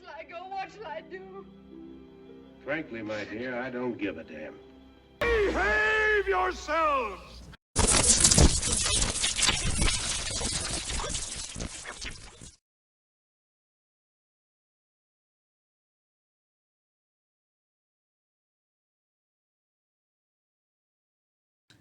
shall I go? What shall I do? Frankly, my dear, I don't give a damn. Behave yourselves!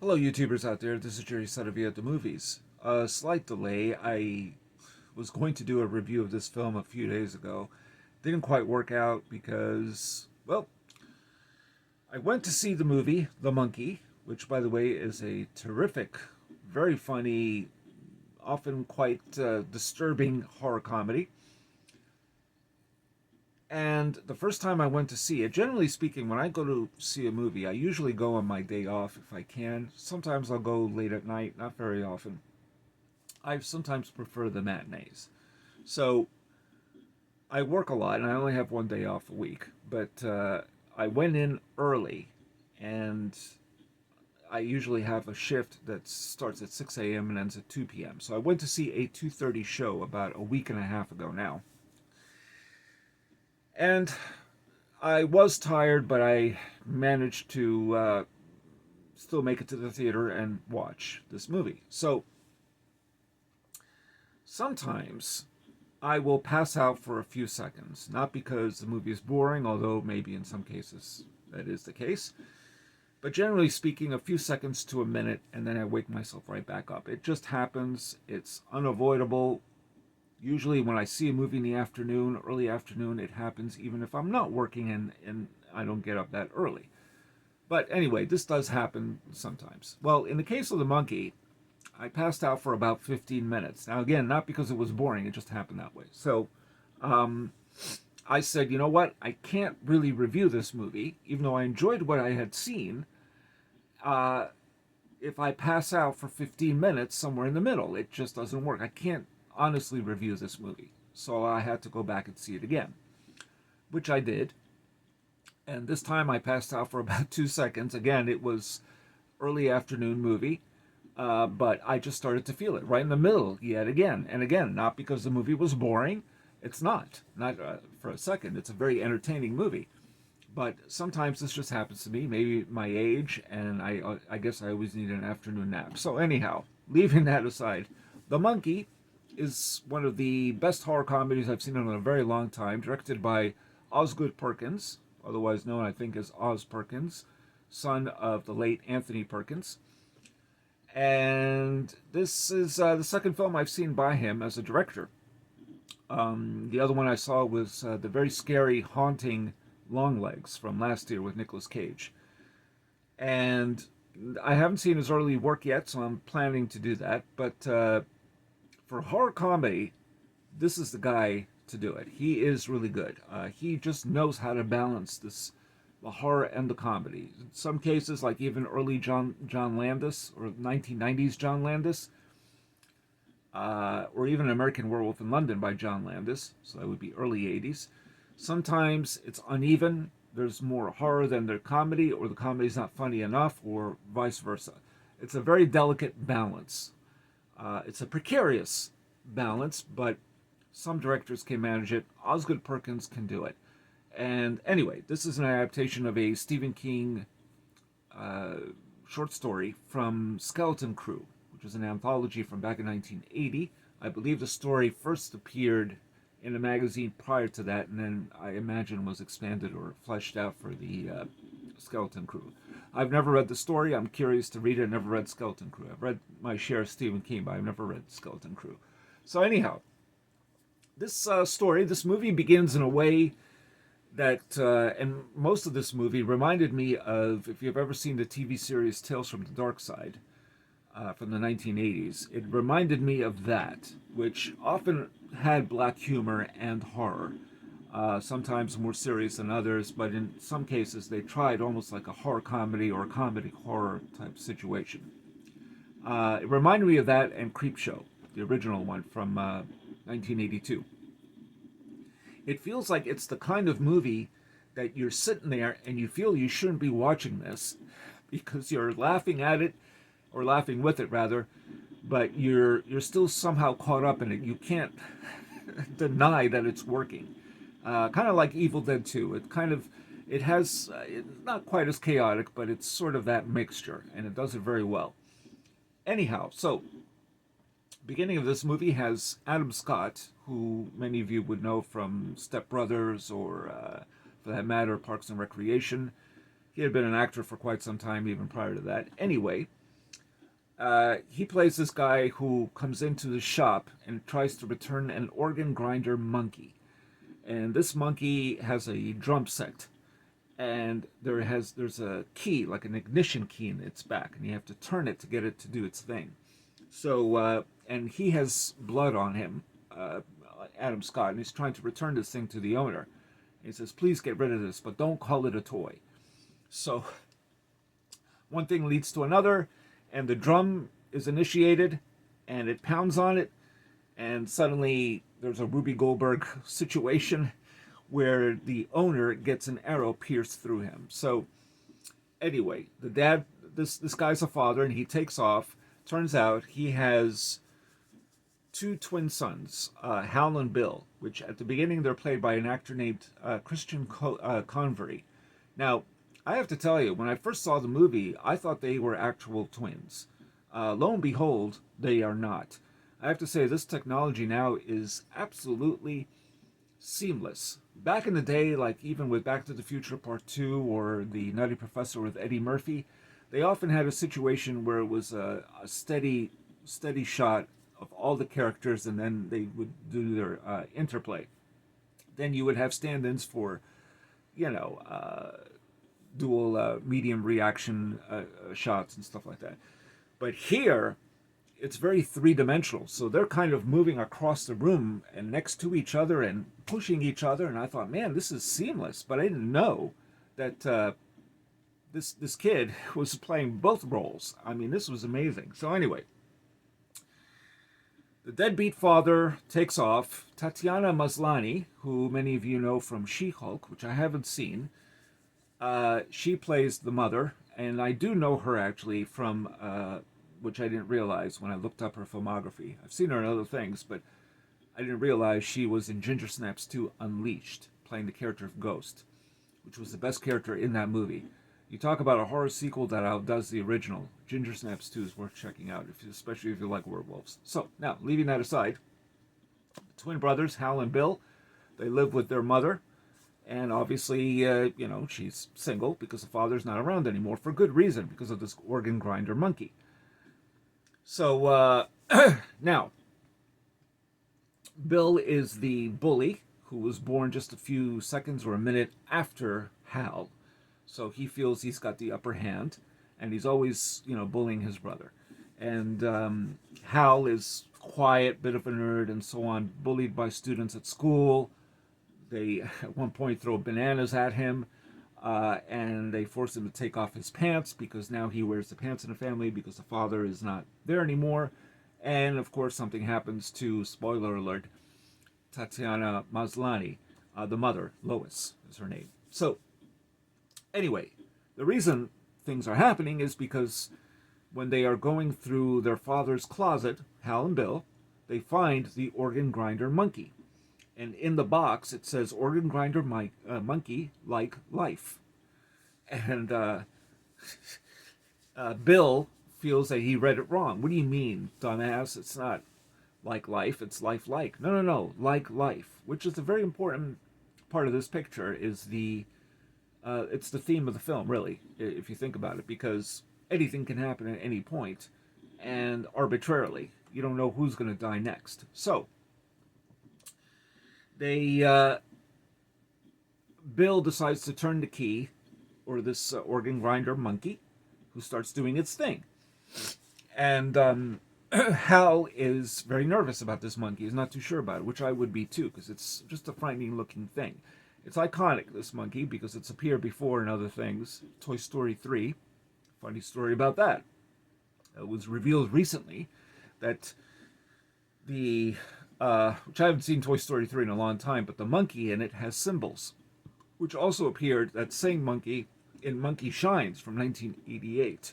Hello, YouTubers out there. This is Jerry Saravia at the movies. A slight delay. I was going to do a review of this film a few days ago. Didn't quite work out because, well, I went to see the movie The Monkey, which, by the way, is a terrific, very funny, often quite disturbing horror comedy. And the first time I went to see it, generally speaking, when I go to see a movie, I usually go on my day off if I can. Sometimes I'll go late at night, not very often. I sometimes prefer the matinees. So I work a lot and I only have one day off a week. But I went in early, and I usually have a shift that starts at 6 a.m. and ends at 2 p.m. So I went to see a 2:30 show about a week and a half ago now. And I was tired, but I managed to still make it to the theater and watch this movie. So sometimes I will pass out for a few seconds, not because the movie is boring, although maybe in some cases that is the case, but generally speaking, a few seconds to a minute, and then I wake myself right back up. It just happens. It's unavoidable. Usually when I see a movie in the afternoon, early afternoon, it happens even if I'm not working and I don't get up that early. But anyway, this does happen sometimes. Well, in the case of The Monkey, I passed out for about 15 minutes. Now, again, not because it was boring, it just happened that way. So I said, you know what? I can't really review this movie, even though I enjoyed what I had seen, if I pass out for 15 minutes somewhere in the middle. It just doesn't work. I can't honestly review this movie. So I had to go back and see it again, which I did. And this time I passed out for about 2 seconds. Again, it was early afternoon movie, but I just started to feel it right in the middle yet again. And again, not because the movie was boring. It's not for a second. It's a very entertaining movie. But sometimes this just happens to me, maybe my age, and I guess I always need an afternoon nap. So anyhow, leaving that aside, The Monkey is one of the best horror comedies I've seen in a very long time, directed by Osgood Perkins, otherwise known, I think, as Oz Perkins, son of the late Anthony Perkins. And this is the second film I've seen by him as a director. The other one I saw was the very scary, haunting Longlegs from last year with Nicolas Cage. And I haven't seen his early work yet, so I'm planning to do that. But for horror comedy, this is the guy to do it. He is really good. He just knows how to balance the horror and the comedy. In some cases, like even early John Landis, or 1990s John Landis, or even American Werewolf in London by John Landis, so that would be early 80s. Sometimes it's uneven. There's more horror than there's comedy, or the comedy's not funny enough, or vice versa. It's a very delicate balance. It's a precarious balance, but some directors can manage it. Osgood Perkins can do it. And anyway, this is an adaptation of a Stephen King short story from Skeleton Crew, which is an anthology from back in 1980. I believe the story first appeared in a magazine prior to that, and then I imagine was expanded or fleshed out for the Skeleton Crew. I've never read the story. I'm curious to read it. I've never read Skeleton Crew. I've read my share of Stephen King, but I've never read Skeleton Crew. So anyhow, this movie begins in a way that, and most of this movie reminded me of, if you've ever seen the TV series Tales from the Dark Side, from the 1980s. It reminded me of that, which often had black humor and horror. Sometimes more serious than others, but in some cases they tried almost like a horror comedy or a comedy horror type situation. It reminded me of that and Creepshow, the original one from 1982. It feels like it's the kind of movie that you're sitting there and you feel you shouldn't be watching this because you're laughing at it, or laughing with it rather, but you're still somehow caught up in it. You can't deny that it's working. Kind of like Evil Dead 2. It has, it's not quite as chaotic, but it's sort of that mixture, and it does it very well. Anyhow, so beginning of this movie has Adam Scott, who many of you would know from Step Brothers or, for that matter, Parks and Recreation. He had been an actor for quite some time, even prior to that. Anyway, he plays this guy who comes into the shop and tries to return an organ grinder monkey. And this monkey has a drum set. And there's a key, like an ignition key in its back. And you have to turn it to get it to do its thing. So, and he has blood on him, Adam Scott, and he's trying to return this thing to the owner. He says, please get rid of this, but don't call it a toy. So, one thing leads to another, and the drum is initiated, and it pounds on it, and suddenly there's a Ruby Goldberg situation where the owner gets an arrow pierced through him. So, anyway, the dad, this guy's a father, and he takes off. Turns out he has two twin sons, Hal and Bill, which at the beginning they're played by an actor named Christian Convery. Now, I have to tell you, when I first saw the movie, I thought they were actual twins. Lo and behold, they are not. I have to say, this technology now is absolutely seamless. Back in the day, like even with Back to the Future Part 2 or The Nutty Professor with Eddie Murphy, they often had a situation where it was a steady shot of all the characters, and then they would do their interplay. Then you would have stand-ins for, dual medium reaction shots and stuff like that. But here, it's very three-dimensional. So they're kind of moving across the room and next to each other and pushing each other. And I thought, man, this is seamless. But I didn't know that this kid was playing both roles. I mean, this was amazing. So anyway, the deadbeat father takes off. Tatiana Maslany, who many of you know from She-Hulk, which I haven't seen, she plays the mother. And I do know her actually from, which I didn't realize when I looked up her filmography. I've seen her in other things, but I didn't realize she was in Ginger Snaps 2 Unleashed, playing the character of Ghost, which was the best character in that movie. You talk about a horror sequel that outdoes the original. Ginger Snaps 2 is worth checking out, especially if you like werewolves. So, now, leaving that aside, twin brothers, Hal and Bill, they live with their mother. And obviously, she's single because the father's not around anymore for good reason, because of this organ grinder monkey. So, now, Bill is the bully who was born just a few seconds or a minute after Hal. So he feels he's got the upper hand, and he's always, bullying his brother. And Hal is quiet, bit of a nerd, and so on, bullied by students at school. They, at one point, throw bananas at him, and they force him to take off his pants, because now he wears the pants in the family because the father is not there anymore. And, of course, something happens to, spoiler alert, Tatiana Maslany, the mother. Lois is her name. So, anyway, the reason things are happening is because when they are going through their father's closet, Hal and Bill, they find the organ grinder monkey. And in the box, it says, organ grinder monkey like life. And Bill feels that he read it wrong. What do you mean, dumbass? It's not like life, it's life-like. No, like life. Which is a very important part of this picture, is it's the theme of the film, really, if you think about it, because anything can happen at any point, and arbitrarily. You don't know who's going to die next. So, Bill decides to turn the key, or this organ grinder monkey, who starts doing its thing. And Hal is very nervous about this monkey. He's not too sure about it, which I would be too, because it's just a frightening looking thing. It's iconic, this monkey, because it's appeared before in other things. Toy Story 3, funny story about that. It was revealed recently that which I haven't seen Toy Story 3 in a long time, but the monkey in it has symbols, which also appeared, that same monkey, in Monkey Shines from 1988,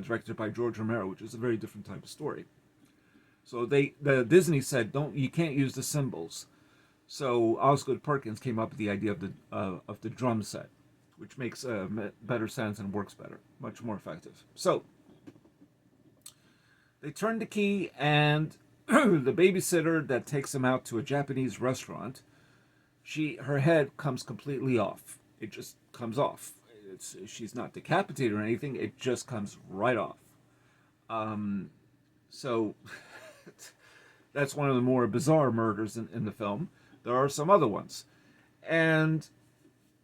directed by George Romero, which is a very different type of story. So the Disney said, you can't use the symbols. So Osgood Perkins came up with the idea of the drum set, which makes better sense and works better, much more effective. So they turn the key, and the babysitter that takes them out to a Japanese restaurant, her head comes completely off. It just comes off. She's not decapitated or anything. It just comes right off. So that's one of the more bizarre murders in the film. There are some other ones, and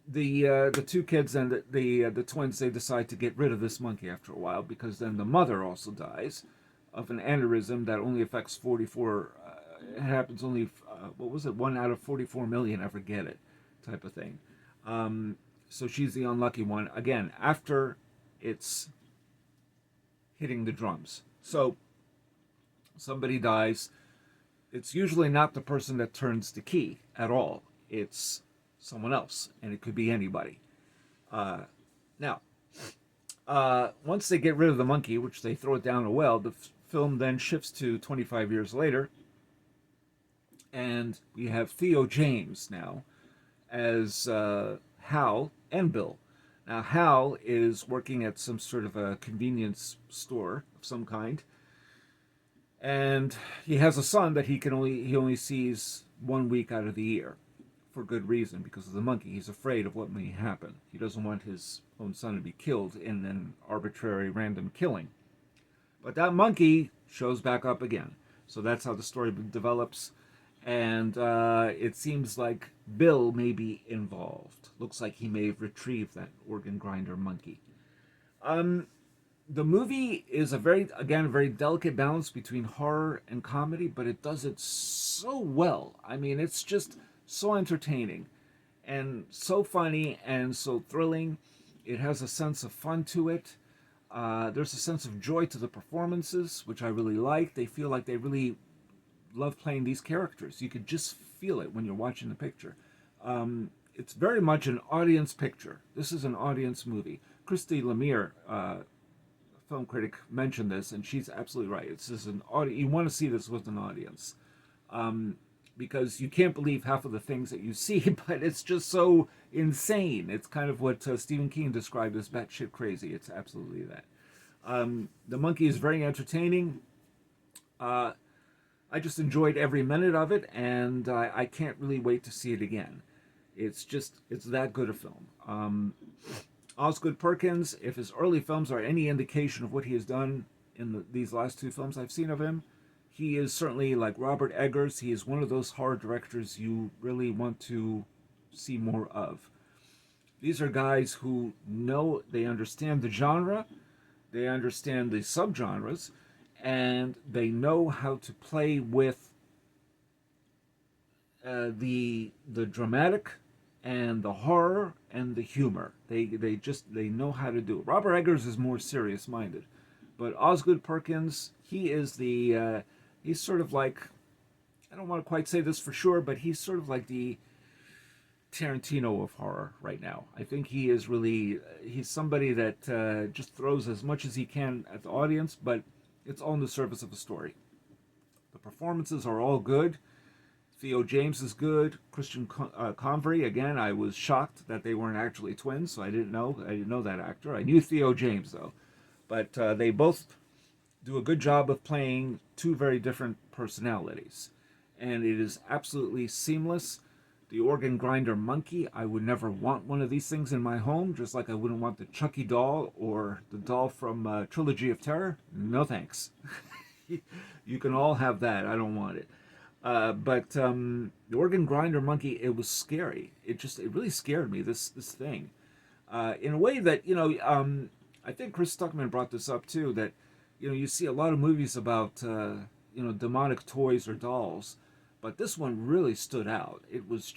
the two kids and the twins, they decide to get rid of this monkey after a while, because then the mother also dies of an aneurysm that only affects 44. It happens only what was it? 1 out of 44 million ever get it, type of thing. So she's the unlucky one again after it's hitting the drums. So somebody dies. It's usually not the person that turns the key at all. It's someone else, and it could be anybody. Now, once they get rid of the monkey, which they throw it down a well, the film then shifts to 25 years later, and we have Theo James now as Hal and Bill. Now, Hal is working at some sort of a convenience store of some kind, and he has a son that he only sees 1 week out of the year, for good reason, because of the monkey. He's afraid of what may happen. He doesn't want his own son to be killed in an arbitrary random killing. But that monkey shows back up again. So that's how the story develops. And it seems like Bill may be involved. Looks like he may have retrieved that organ grinder monkey. The movie is a very delicate balance between horror and comedy, but it does it so well. I mean, it's just so entertaining and so funny and so thrilling. It has a sense of fun to it. There's a sense of joy to the performances, which I really like. They feel like they really love playing these characters. You could just feel it when you're watching the picture. It's very much an audience picture. This is an audience movie. Christy Lemire, film critic, mentioned this, and she's absolutely right. It's just an audience. You want to see this with an audience. Because you can't believe half of the things that you see, but it's just so insane. It's kind of what Stephen King described as batshit crazy. It's absolutely that. The monkey is very entertaining. I just enjoyed every minute of it, and I can't really wait to see it again. It's that good a film. Osgood Perkins, if his early films are any indication of what he has done in these last two films I've seen of him, he is certainly, like Robert Eggers, he is one of those horror directors you really want to see more of. These are guys who they understand the genre, they understand the subgenres, and they know how to play with the dramatic and the horror and the humor. They know how to do it. Robert Eggers is more serious-minded, but Osgood Perkins, he is he's sort of like, I don't want to quite say this for sure, but he's sort of like the Tarantino of horror right now. I think he is really, he's somebody that just throws as much as he can at the audience, but it's all in the service of the story. The performances are all good. Theo James is good. Christian Convery, again, I was shocked that they weren't actually twins, so I didn't know that actor. I knew Theo James, though. But they both do a good job of playing two very different personalities. And it is absolutely seamless. The organ grinder monkey, I would never want one of these things in my home, just like I wouldn't want the Chucky doll or the doll from Trilogy of Terror. No thanks. You can all have that. I don't want it. But the organ grinder monkey, it was scary. It really scared me, this thing. In a way that, I think Chris Stuckman brought this up too, that, you see a lot of movies about, demonic toys or dolls, but this one really stood out. It was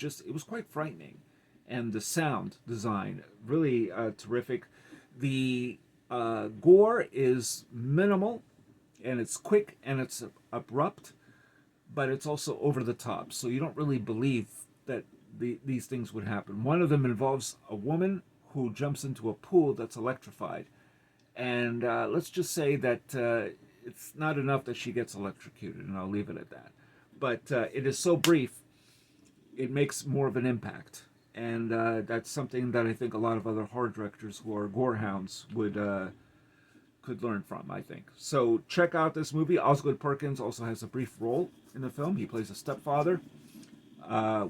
quite frightening. And the sound design, really terrific. The gore is minimal, and it's quick, and it's abrupt, but it's also over the top. So you don't really believe that these things would happen. One of them involves a woman who jumps into a pool that's electrified. And let's just say that it's not enough that she gets electrocuted, and I'll leave it at that. But it is so brief, it makes more of an impact. And that's something that I think a lot of other horror directors who are gore hounds would could learn from, I think. So check out this movie. Osgood Perkins also has a brief role in the film. He plays a stepfather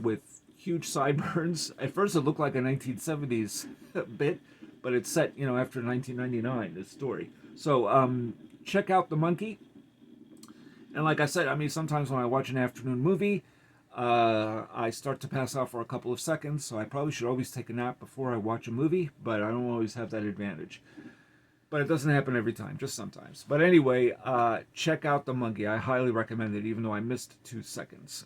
with huge sideburns. At first it looked like a 1970s bit, but it's set, after 1999, this story. So check out The Monkey. And like I said, sometimes when I watch an afternoon movie, I start to pass out for a couple of seconds, so I probably should always take a nap before I watch a movie, but I don't always have that advantage. But it doesn't happen every time, just sometimes. But anyway, check out The Monkey. I highly recommend it, even though I missed 2 seconds.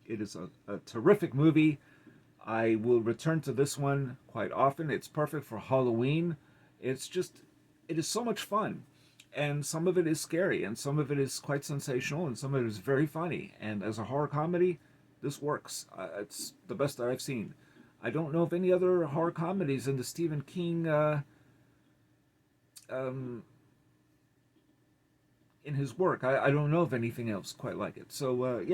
It is a terrific movie. I will return to this one quite often. It's perfect for Halloween. It is so much fun. And some of it is scary, and some of it is quite sensational, and some of it is very funny. And as a horror comedy, this works. It's the best that I've seen. I don't know of any other horror comedies in the Stephen King in his work. I don't know of anything else quite like it. So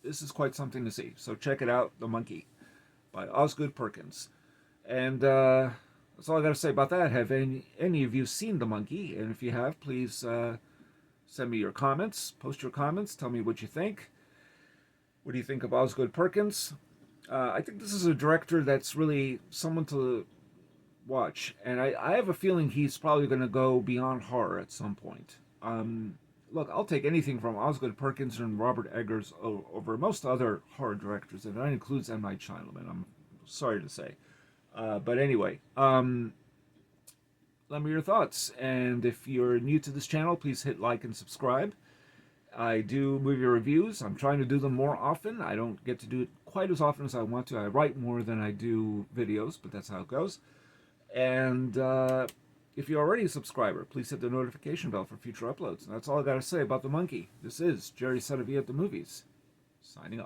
this is quite something to see. So check it out, The Monkey by Osgood Perkins. And that's all I got to say about that. Have any of you seen The Monkey? And if you have, please send me your comments. Post your comments. Tell me what you think. What do you think of Osgood Perkins? I think this is a director that's really someone to watch. And I have a feeling he's probably going to go beyond horror at some point. Look, I'll take anything from Osgood Perkins and Robert Eggers over most other horror directors, and that includes M. Night Shyamalan, I'm sorry to say. But anyway, let me know your thoughts. And if you're new to this channel, please hit like and subscribe. I do movie reviews. I'm trying to do them more often. I don't get to do it quite as often as I want to. I write more than I do videos, but that's how it goes. And if you're already a subscriber, please hit the notification bell for future uploads. And that's all I got to say about The Monkey. This is Jerry Saravia at the Movies, signing off.